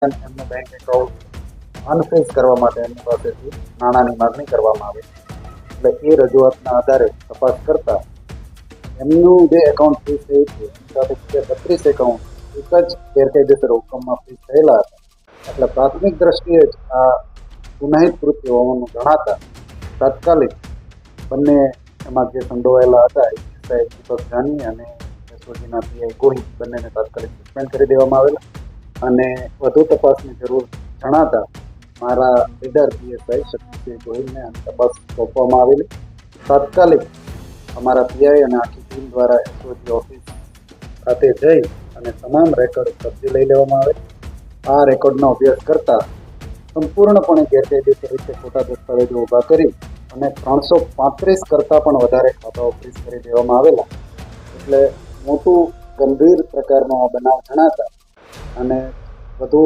એમનું bank account unfreeze કરવા માટે એમની પાસેથી નાણાંની માગણી કરવામાં આવે. એટલે એ રજૂઆતના આધારે તપાસ કરતા એમનું જે એકાઉન્ટ ફ્રીઝ થયું છે એની સાથે બીજા 32 એકાઉન્ટ એક જ ગેરકાયદેસર હુકમમાં ફ્રીઝ થયેલા હતા. એટલે પ્રાથમિક દ્રષ્ટિએ જ આ ગુનાહિત કૃત્ય હોવાનું જણાતા તાત્કાલિક બંને એમાં જે સંડોવાયેલા હતા એસઆઈ દીપક જાની અને એસઓજીના પીઆઈ ગોહિલ બંનેને તાત્કાલિક સસ્પેન્ડ કરી દેવામાં આવેલા અને વધુ તપાસની જરૂર જણાતા મારા લીડર પીએસઆઈ શક્તિસિંહ ગોહિલને આની તપાસ સોંપવામાં આવેલી. તાત્કાલિક અમારા પીઆઈ અને આખી ટીમ દ્વારા એસઓજી ઓફિસ ખાતે જઈ અને તમામ રેકોર્ડ કબજે લઈ લેવામાં આવે. આ રેકોર્ડનો અભ્યાસ કરતા સંપૂર્ણપણે ગેરકાયદેસર રીતે ખોટા દસ્તાવેજો ઊભા કરી અને 335 કરતાં પણ વધારે ખાતાઓ ફ્રીઝ કરી દેવામાં આવેલા. એટલે મોટું ગંભીર પ્રકારનો આ બનાવ જણાતા અને વધુ